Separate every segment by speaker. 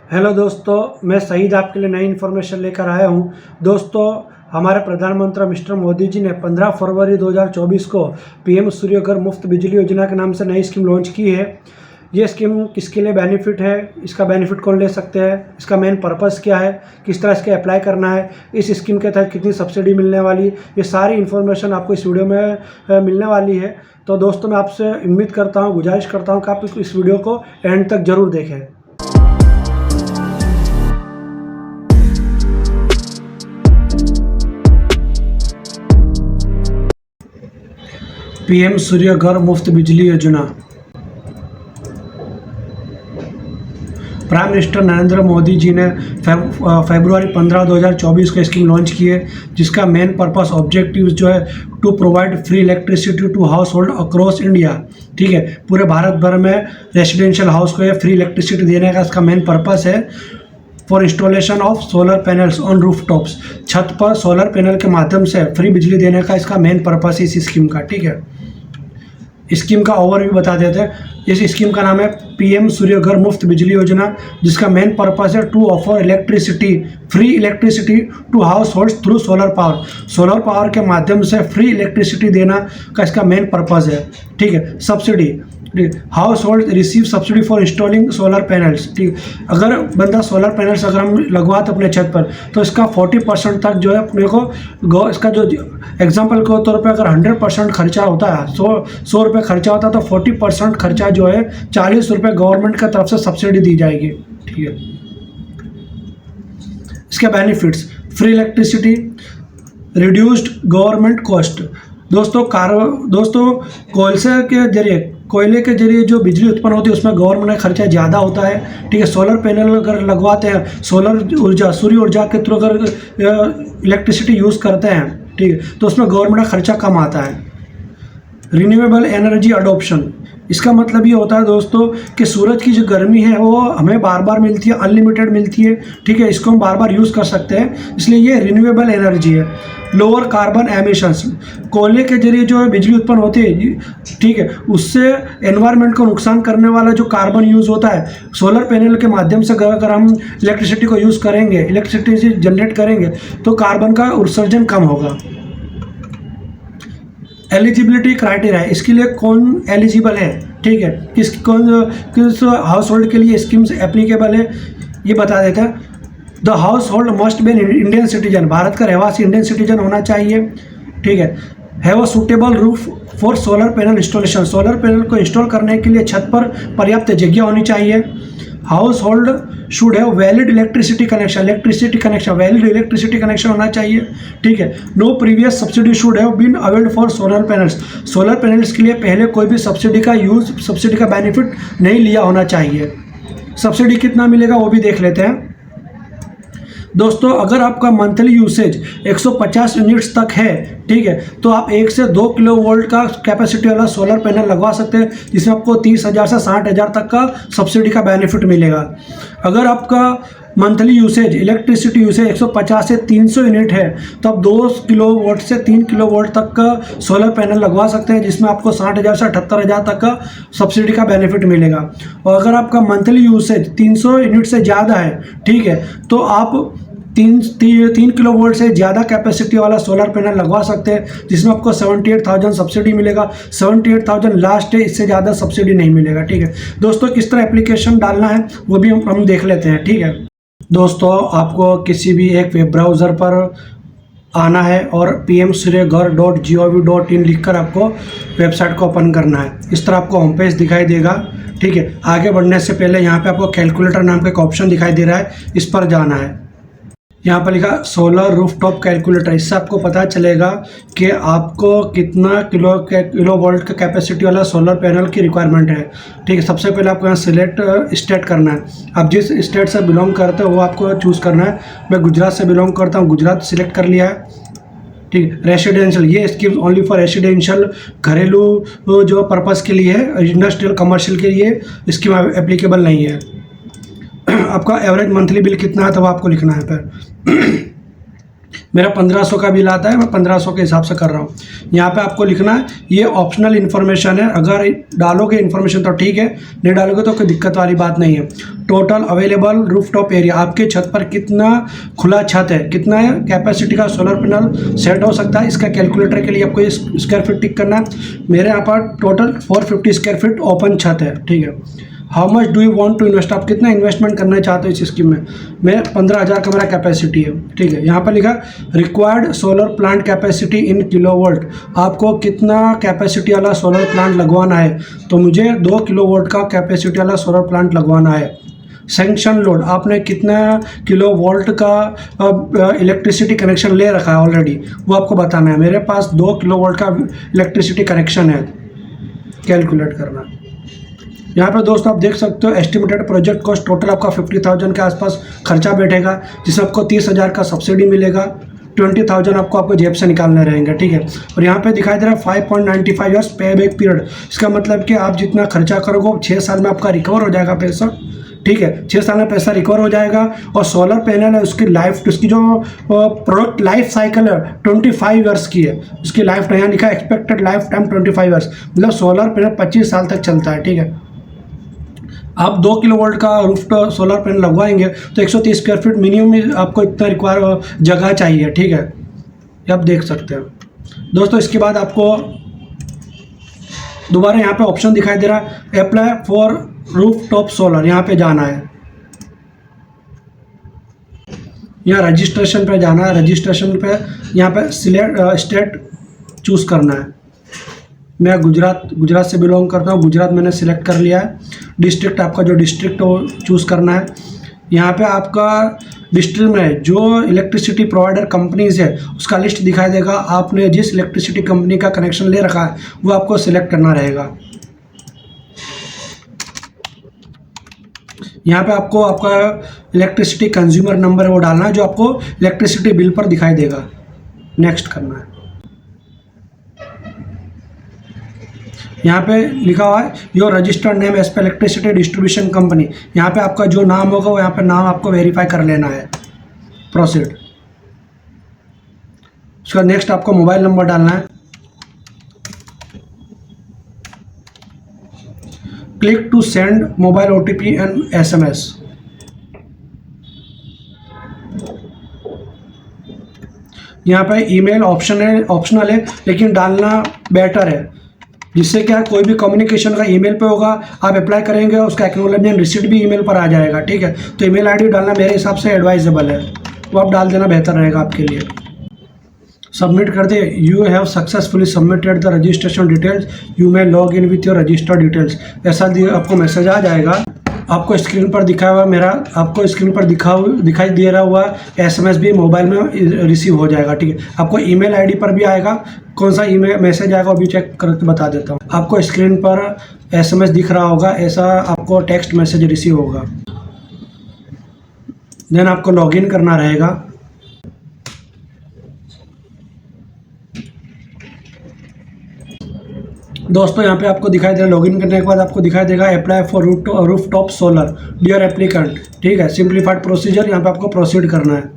Speaker 1: Hello दोस्तों, मैं सईद आपके लिए नई इन्फॉर्मेशन लेकर आया हूं। दोस्तों, हमारे प्रधानमंत्री मिस्टर मोदी जी ने 15 फरवरी 2024 को पीएम सूर्य घर मुफ्त बिजली योजना के नाम से नई स्कीम लॉन्च की है। ये स्कीम किसके लिए बेनिफिट है, इसका बेनिफिट कौन ले सकते हैं, इसका मेन पर्पस क्या है, किस तरह इसके अप्लाई करना है, इस स्कीम के तहत कितनी सब्सिडी मिलने वाली, ये सारी इन्फॉर्मेशन आपको इस वीडियो में मिलने वाली है। तो दोस्तों, मैं आपसे उम्मीद करता हूँ, गुजारिश करता हूँ कि आप इस वीडियो को एंड तक ज़रूर देखें। पीएम सूर्य घर मुफ्त बिजली योजना। प्राइम मिनिस्टर नरेंद्र मोदी जी ने फरवरी 15, 2024 को स्कीम लॉन्च की है, जिसका मेन पर्पस ऑब्जेक्टिव जो है to provide free electricity to household across India. ठीक है, पूरे भारत भर में रेसिडेंशियल हाउस को फ्री इलेक्ट्रिसिटी देने का इसका मेन पर्पस है। For installation of solar panels on rooftops, छत पर सोलर पैनल के माध्यम से फ्री बिजली देने का इसका मेन पर्पस है इस स्कीम का। ठीक है, स्कीम का ओवरव्यू बता देते हैं। इस स्कीम का नाम है पीएम सूर्य घर मुफ्त बिजली योजना, जिसका मेन पर्पस है to offer free electricity to households through solar power. Solar power के माध्यम से फ्री इलेक्ट्रिसिटी देना का इसका मेन पर्पस है। ठीक है, subsidy, house hold receive subsidy for installing solar panels. ठीक, अगर बंदा सोलर पैनल्स अगर हम लगवाते अपने छत पर, तो इसका 40% तक जो है अपने को इसका जो एग्जांपल के तौर पे अगर 100% खर्चा होता है, 100 रुपये खर्चा होता है, तो 40% खर्चा जो है 40 रुपये गवर्नमेंट की तरफ से सब्सिडी दी जाएगी। ठीक है, इसके benefits, free electricity, reduced government cost. दोस्तों, कोयले के जरिए जो बिजली उत्पन्न होती है उसमें गवर्नमेंट का खर्चा ज़्यादा होता है। ठीक है, सोलर पैनल अगर लगवाते हैं, सोलर ऊर्जा, सूर्य ऊर्जा के थ्रू अगर इलेक्ट्रिसिटी यूज़ करते हैं, ठीक है, तो उसमें गवर्नमेंट का खर्चा कम आता है। रिन्यूएबल एनर्जी अडॉप्शन, इसका मतलब ये होता है दोस्तों कि सूरज की जो गर्मी है वो हमें बार बार मिलती है, अनलिमिटेड मिलती है। ठीक है, इसको हम बार बार यूज़ कर सकते हैं, इसलिए ये रिन्यूएबल एनर्जी है। लोअर कार्बन एमिशंस, कोयले के जरिए जो है बिजली उत्पन्न होती है, ठीक है, उससे एनवायरनमेंट को नुकसान करने वाला जो कार्बन यूज़ होता है, सोलर पैनल के माध्यम से अगर हम इलेक्ट्रिसिटी को यूज़ करेंगे, इलेक्ट्रिसिटी जनरेट करेंगे, तो कार्बन का उत्सर्जन कम होगा। एलिजिबिलिटी क्राइटेरिया, इसके लिए कौन एलिजिबल है, ठीक है, किस हाउस होल्ड के लिए स्कीम्स एप्लीकेबल है, ये बता देते हैं। The household must be Indian citizen, Bharat का रहवासी इंडियन सिटीजन होना चाहिए। ठीक है, have a suitable roof for solar panel installation, solar panel को इंस्टॉल करने के लिए छत पर पर्याप्त जगह होनी चाहिए। Household should have valid electricity connection, valid electricity connection होना चाहिए। ठीक है, no previous subsidy should have been availed for solar panels, solar panels के लिए पहले कोई भी सब्सिडी का बेनिफिट नहीं लिया होना चाहिए। सब्सिडी कितना मिलेगा वो भी देख लेते हैं। दोस्तों, अगर आपका मंथली यूसेज 150 यूनिट्स तक है, ठीक है, तो आप 1 से 2 किलोवोल्ट का कैपेसिटी वाला सोलर पैनल लगवा सकते हैं, जिसमें आपको 30,000 से 60,000 तक का सब्सिडी का बेनिफिट मिलेगा। अगर आपका मंथली यूसेज, इलेक्ट्रिसिटी यूसेज 150 से 300 यूनिट है, तो आप 2 किलोवाट से 3 किलोवाट तक का सोलर पैनल लगवा सकते हैं, जिसमें आपको 60,000 से 78,000 तक का सब्सिडी का बेनिफिट मिलेगा। और अगर आपका मंथली यूसेज 300 यूनिट से ज़्यादा है, ठीक है, तो आप 3 किलोवोल्ट से ज़्यादा कैपेसिटी वाला सोलर पैनल लगवा सकते हैं, जिसमें आपको 78,000 सब्सिडी मिलेगा। 78,000 लास्ट है, इससे ज़्यादा सब्सिडी नहीं मिलेगा। ठीक है दोस्तों, किस तरह एप्लीकेशन डालना है वो भी हम देख लेते हैं। ठीक है दोस्तों, आपको किसी भी एक वेब ब्राउज़र पर आना है और pmsuryaghar.gov.in लिखकर आपको वेबसाइट को ओपन करना है। इस तरह आपको होम पेज दिखाई देगा। ठीक है, आगे बढ़ने से पहले यहाँ पे आपको कैलकुलेटर नाम का एक ऑप्शन दिखाई दे रहा है, इस पर जाना है। यहाँ पर लिखा सोलर रूफटॉप कैलकुलेटर, इससे आपको पता चलेगा कि आपको कितना किलोवोल्ट का कैपेसिटी वाला सोलर पैनल की रिक्वायरमेंट है। ठीक है, सबसे पहले आपको यहाँ सिलेक्ट स्टेट करना है। आप जिस स्टेट से बिलोंग करते हो वो आपको चूज़ करना है। मैं गुजरात से बिलोंग करता हूँ, गुजरात सिलेक्ट कर लिया है। ठीक है, रेसिडेंशियल, ये स्कीम ओनली फॉर रेसिडेंशियल, घरेलू जो पर्पज़ के लिए है, इंडस्ट्रियल कमर्शियल के लिए स्कीम एप्लीकेबल नहीं है। आपका एवरेज मंथली बिल कितना है तो वो आपको लिखना है। पर मेरा 1500 का बिल आता है, मैं 1500 के हिसाब से कर रहा हूँ। यहाँ पे आपको लिखना है, ये ऑप्शनल इन्फॉर्मेशन है, अगर डालोगे इन्फॉर्मेशन तो ठीक है, नहीं डालोगे तो कोई दिक्कत वाली बात नहीं है। टोटल अवेलेबल रूफटॉप एरिया, आपके छत पर कितना खुला छत है, कितना है कैपेसिटी का सोलर पैनल सेट हो सकता है, इसका कैलकुलेटर के लिए आपको ये स्क्वायर फीट टिक करना है। मेरे यहाँ पर टोटल 450 स्क्वायर फीट ओपन छत है, ठीक है। How much do you want to invest, आप कितना इन्वेस्टमेंट करना चाहते हो इस स्कीम में। मैं 15,000 का मेरा कैपेसिटी है, ठीक है। यहाँ पर लिखा required solar plant capacity in kilowatt, आपको कितना कैपेसिटी वाला सोलर प्लांट लगवाना है, तो मुझे 2 किलोवाट का कैपेसिटी वाला सोलर प्लांट लगवाना है। सैंक्शन लोड, आपने कितना किलो वोल्ट का इलेक्ट्रिसिटी कनेक्शन ले रखा है ऑलरेडी, वो आपको बताना है। मेरे पास 2 किलो वोल्ट का इलेक्ट्रिसिटी कनेक्शन है, कैलकुलेट करना। यहाँ पर दोस्तों आप देख सकते हो एस्टिमेटेड प्रोजेक्ट कॉस्ट टोटल आपका 50,000 के आसपास खर्चा बैठेगा, जिसमें आपको 30,000 का सब्सिडी मिलेगा, 20,000 आपको जेब से निकालने रहेंगे, ठीक है। और यहाँ पे दिखाई दे रहा है 5.95 ईयर्स पे बैक पीरियड, इसका मतलब कि आप जितना खर्चा करोगे 6 साल में आपका रिकवर हो जाएगा पैसा, ठीक है। 6 साल में पैसा रिकवर हो जाएगा। और सोलर पैनल है उसकी लाइफ, उसकी जो प्रोडक्ट लाइफ साइकिल है 25 ईयर्स की है, उसकी लाइफ यहाँ लिखा है एक्सपेक्टेड लाइफ टाइम 25 ईयर्स, मतलब सोलर पैनल 25 साल तक चलता है, ठीक है। आप 2 किलो वोल्ट का रूफटॉप सोलर पैनल लगवाएंगे तो 130 स्क्वायर फीट मिनिमम आपको इतना रिक्वायर जगह चाहिए, ठीक है। ये आप देख सकते हैं दोस्तों। इसके बाद आपको दोबारा यहाँ पे ऑप्शन दिखाई दे रहा है अप्लाई फॉर रूफटॉप सोलर, यहाँ पे जाना है, यहाँ रजिस्ट्रेशन पे जाना है। रजिस्ट्रेशन पे यहाँ पे सिलेक्ट स्टेट चूज़ करना है। मैं गुजरात से बिलोंग करता हूँ, गुजरात मैंने सिलेक्ट कर लिया है। डिस्ट्रिक्ट, आपका जो डिस्ट्रिक्ट हो चूज़ करना है। यहाँ पे आपका डिस्ट्रिक्ट में जो इलेक्ट्रिसिटी प्रोवाइडर कंपनीज है उसका लिस्ट दिखाई देगा। आपने जिस इलेक्ट्रिसिटी कंपनी का कनेक्शन ले रखा है वो आपको सिलेक्ट करना रहेगा। यहाँ पे आपको आपका इलेक्ट्रिसिटी कंज्यूमर नंबर है वो डालना है, जो आपको इलेक्ट्रिसिटी बिल पर दिखाई देगा। नेक्स्ट करना है। यहाँ पे लिखा हुआ है your registered name as per electricity distribution company, यहाँ पे आपका जो नाम होगा वो यहाँ पे नाम आपको वेरीफाई कर लेना है। प्रोसीड। उसका नेक्स्ट आपको मोबाइल नंबर डालना है। Click to send mobile OTP and SMS। यहाँ पे ईमेल ऑप्शनल है लेकिन डालना बेटर है, जिससे क्या कोई भी कम्युनिकेशन का ईमेल पे होगा, आप अप्लाई करेंगे उसका एक्नॉलेजमेंट रिसीट भी ईमेल पर आ जाएगा, ठीक है। तो ईमेल आईडी डालना मेरे हिसाब से एडवाइजेबल है, वो आप डाल देना बेहतर रहेगा आपके लिए। सबमिट कर दे। You have successfully submitted the registration details, you may log in with your registered details, ऐसा आपको मैसेज आ जाएगा। आपको स्क्रीन पर दिखा हुआ आपको स्क्रीन पर दिखाई दे रहा हुआ SMS भी मोबाइल में रिसीव हो जाएगा, ठीक है। आपको ईमेल आईडी पर भी आएगा, कौन सा ईमेल मैसेज आएगा वो भी चेक करके बता देता हूँ। आपको स्क्रीन पर SMS दिख रहा होगा, ऐसा आपको टेक्स्ट मैसेज रिसीव होगा। देन आपको लॉगिन करना रहेगा। दोस्तों यहाँ पे आपको दिखाई देगा, लॉगिन करने के बाद आपको दिखाई देगा apply for rooftop solar dear applicant, ठीक है। सिंप्लीफाइड प्रोसीजर, यहाँ पे आपको प्रोसीड करना है।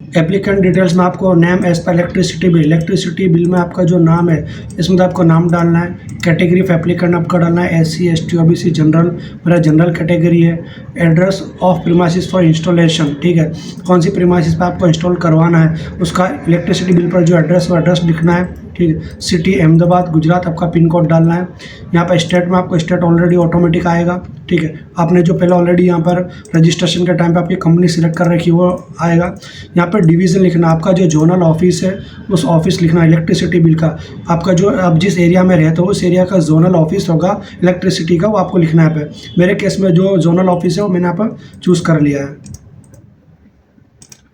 Speaker 1: एप्लीकेंट डिटेल्स में आपको name as per electricity bill में आपका जो नाम है इसमें तो आपको नाम डालना है। कैटेगरी ऑफ एप्लीकेंट आपका डालना है SC ST OBC जनरल, मेरा जनरल कैटेगरी है। Address of premises for installation, ठीक है, कौन सी प्रीमाइसिस पे आपको इंस्टॉल करवाना है उसका इलेक्ट्रिसिटी बिल पर जो एड्रेस वो एड्रेस लिखना है, ठीक है। सिटी अहमदाबाद गुजरात, आपका पिन कोड डालना है। यहाँ पर स्टेट में आपको स्टेट ऑलरेडी ऑटोमेटिक आएगा, ठीक है। आपने जो पहले ऑलरेडी यहाँ पर रजिस्ट्रेशन के टाइम पे आपकी कंपनी सिलेक्ट कर रखी वो आएगा। यहाँ पर डिवीज़न लिखना, आपका जो जोनल ऑफिस है उस ऑफिस लिखना इलेक्ट्रिसिटी बिल का। आपका जो आप जिस एरिया में रहते हो उस एरिया का जोनल ऑफिस होगा इलेक्ट्रिसिटी का, वो आपको लिखना है पे। मेरे केस में जो जोनल ऑफिस है वो मैंने यहाँ पर चूज़ कर लिया है,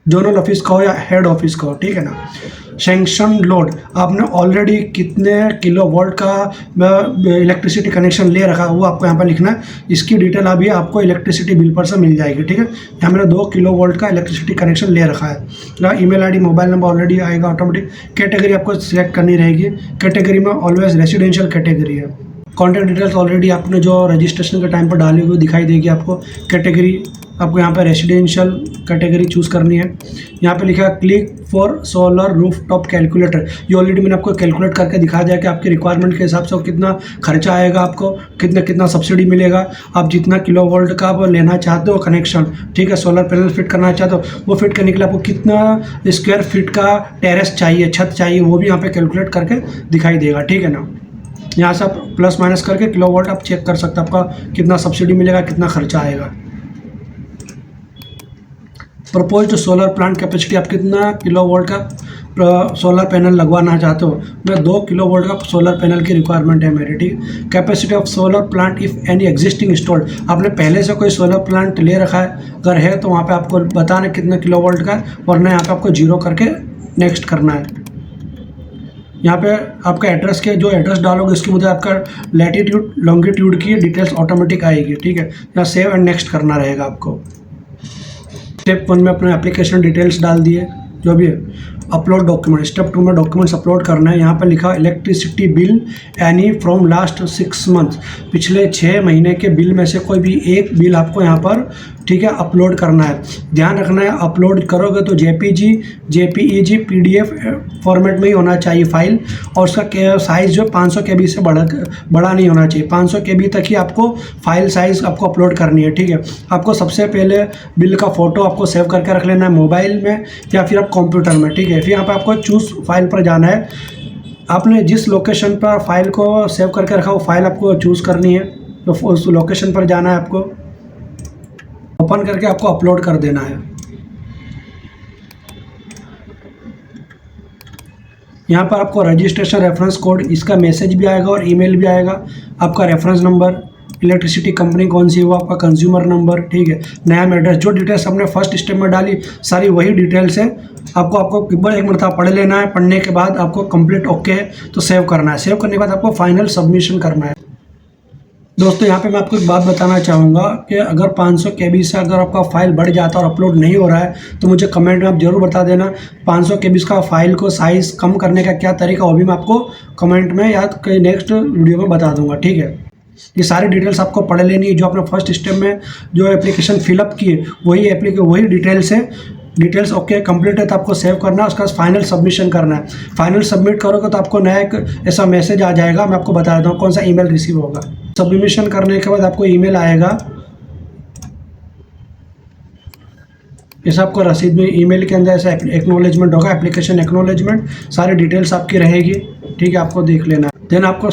Speaker 1: जोनल ऑफिस का हो या हेड ऑफिस का हो, ठीक है ना। सैंक्शन लोड, आपने ऑलरेडी कितने किलो वोल्ट का इलेक्ट्रिसिटी कनेक्शन ले रखा है वो आपको यहाँ पर लिखना है। इसकी डिटेल अभी आपको इलेक्ट्रिसिटी बिल पर से मिल जाएगी, ठीक है। यहाँ मैंने 2 किलो वोल्ट का इलेक्ट्रिसिटी कनेक्शन ले रखा है। Email ID mobile number already आएगा ऑटोमेटिक। कैटेगरी आपको सिलेक्ट करनी रहेगी, कैटेगरी में ऑलवेज रेसिडेंशियल कैटेगरी है। कॉन्टैक्ट डिटेल्स ऑलरेडी आपने जो रजिस्ट्रेशन के टाइम पर डाली हुई दिखाई देगी आपको। कैटेगरी आपको यहाँ पे रेसिडेंशियल कैटेगरी चूज़ करनी है। यहाँ पे लिखा है click for solar roof top calculator. ये ऑलरेडी मैंने आपको कैलकुलेट करके दिखा दिया कि आपकी रिक्वायरमेंट के हिसाब से कितना खर्चा आएगा, आपको कितना सब्सिडी मिलेगा, आप जितना किलोवोल्ट का आप लेना चाहते हो कनेक्शन, ठीक है, सोलर पैनल फिट करना चाहते हो, वो फिट करने के लिए आपको कितना स्क्वायर फीट का टेरेस चाहिए, छत चाहिए, वो भी यहाँ पे कैलकुलेट करके दिखाई देगा, ठीक है ना। यहाँ से आप प्लस माइनस करके किलोवाट आप चेक कर सकते हैं आपका कितना सब्सिडी मिलेगा, कितना खर्चा आएगा। प्रपोज्ड सोलर प्लांट कैपेसिटी, आप कितना किलोवाट का सोलर पैनल लगवाना चाहते हो। मैं 2 किलोवाट का सोलर पैनल की रिक्वायरमेंट है मेरी, ठीक। Capacity of solar plant if any existing installed, आपने पहले से कोई सोलर प्लांट ले रखा है, अगर है तो वहाँ पे आपको बताना कितना किलोवाट का, वरना यहाँ पे आपको 0 करके नेक्स्ट करना है। यहाँ पे आपका एड्रेस के जो एड्रेस डालोगे उसके मुझे आपका लैटिट्यूड लॉन्गिट्यूड की डिटेल्स ऑटोमेटिक आएगी, ठीक है। यहाँ सेव एंड नेक्स्ट करना रहेगा आपको। स्टेप 1 में अपने एप्लीकेशन डिटेल्स डाल दिए जो भी है। अपलोड डॉक्यूमेंट, स्टेप 2 में डॉक्यूमेंट्स अपलोड करना है। यहाँ पर लिखा electricity bill any from last 6 month, पिछले 6 महीने के बिल में से कोई भी एक बिल आपको यहाँ पर, ठीक है, अपलोड करना है। ध्यान रखना है अपलोड करोगे तो जेपीजी, जेपीईजी, पीडीएफ फॉर्मेट में ही होना चाहिए फाइल, और उसका साइज़ जो 500 KB से बड़ा नहीं होना चाहिए। 500 KB तक ही आपको फाइल साइज़ आपको अपलोड करनी है, ठीक है। आपको सबसे पहले बिल का फ़ोटो आपको सेव करके रख लेना है मोबाइल में या फिर आप कंप्यूटर में, ठीक है। फिर यहाँ पर आपको चूज़ फाइल पर जाना है। आपने जिस लोकेशन पर फाइल को सेव करके रखा वो फाइल आपको चूज़ करनी है, तो उस लोकेशन पर जाना है आपको, ओपन करके आपको अपलोड कर देना है। यहाँ पर आपको रजिस्ट्रेशन रेफरेंस कोड, इसका मैसेज भी आएगा और ईमेल भी आएगा, आपका रेफरेंस नंबर, इलेक्ट्रिसिटी कंपनी कौन सी है वो, आपका कंज्यूमर नंबर, ठीक है, नेम, एड्रेस, जो डिटेल्स हमने फर्स्ट स्टेप में डाली सारी वही डिटेल्स है। आपको एक मरतबा पढ़ लेना है, पढ़ने के बाद आपको कंप्लीट ओके है तो सेव करना है। सेव करने के बाद आपको फाइनल सबमिशन करना है। दोस्तों यहाँ पे मैं आपको एक बात बताना चाहूँगा कि अगर 500 KB से अगर आपका फाइल बढ़ जाता है और अपलोड नहीं हो रहा है तो मुझे कमेंट में आप ज़रूर बता देना। 500 KB का फाइल को साइज़ कम करने का क्या तरीका, वो भी मैं आपको कमेंट में या कहीं नेक्स्ट वीडियो में बता दूँगा, ठीक है। ये सारी डिटेल्स आपको पढ़ लेनी है। जो आपने फर्स्ट स्टेप में जो एप्लीकेशन फिलअप किए वही डिटेल्स है। डिटेल्स ओके कंप्लीट है तो आपको सेव करना है, उसका फाइनल सबमिशन करना है। फाइनल सबमिट करोगे तो आपको नया एक ऐसा मैसेज आ जाएगा, मैं आपको बता देता हूँ कौन सा ईमेल रिसीव होगा। सबमिशन करने के बाद आपको ईमेल आएगा, जैसे आपको रसीद में ईमेल के अंदर ऐसा एक्नॉलेजमेंट होगा, एप्लीकेशन एक्नॉलेजमेंट, सारी डिटेल्स आपकी रहेगी, ठीक है, आपको देख लेना है। देन आपको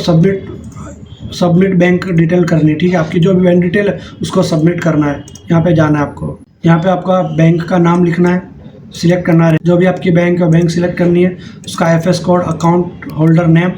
Speaker 1: सबमिट बैंक डिटेल करनी है, ठीक है। आपकी जो भी बैंक डिटेल है उसको सबमिट करना है। यहाँ पे जाना है आपको, यहाँ पे आपका बैंक का नाम लिखना है, सिलेक्ट करना है जो भी आपकी बैंक है, बैंक सिलेक्ट करनी है, उसका IFS code, account holder name,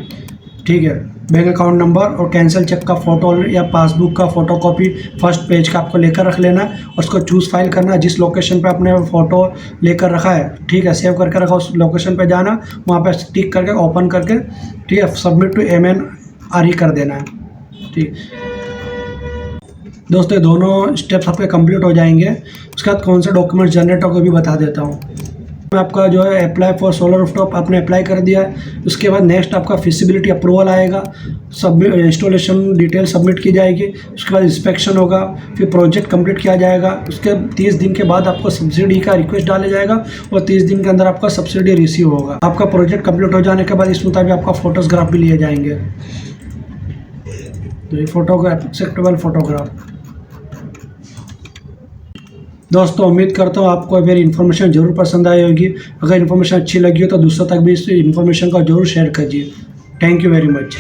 Speaker 1: ठीक है, बैंक अकाउंट नंबर, और कैंसिल चेक का फ़ोटो या पासबुक का फ़ोटोकॉपी फर्स्ट पेज का आपको लेकर रख लेना है। और उसको चूज़ फाइल करना है, जिस लोकेशन पे आपने फ़ोटो लेकर रखा है, ठीक है, सेव करके रखा, उस लोकेशन पे जाना, वहाँ पे टिक करके ओपन करके, ठीक है, सबमिट टू MNRE कर देना है, ठीक। दोस्तों दोनों स्टेप्स आपके कंप्लीट हो जाएंगे। उसके बाद कौन से डॉक्यूमेंट जनरेट होगा भी बता देता हूँ मैं। आपका जो है अप्लाई फॉर सोलर रूफटॉप आपने अप्लाई कर दिया है। उसके बाद नेक्स्ट आपका फिजिबिलिटी अप्रूवल आएगा, इंस्टॉलेशन डिटेल सबमिट की जाएगी, उसके बाद इंस्पेक्शन होगा, फिर प्रोजेक्ट कंप्लीट किया जाएगा। उसके 30 दिन के बाद आपको सब्सिडी का रिक्वेस्ट डाला जाएगा और 30 दिन के अंदर आपका सब्सिडी रिसीव होगा। आपका प्रोजेक्ट कंप्लीट हो जाने के बाद इस मुताबिक आपका फोटोग्राफ भी लिए जाएंगे, तो ये फोटोग्राफ एक्सेप्टेबल फोटोग्राफ। दोस्तों उम्मीद करता हूँ आपको मेरी इन्फॉर्मेशन ज़रूर पसंद आई होगी। अगर इन्फॉर्मेशन अच्छी लगी हो तो दूसरों तक भी इस इन्फॉर्मेशन को जरूर शेयर कीजिए। Thank you very much.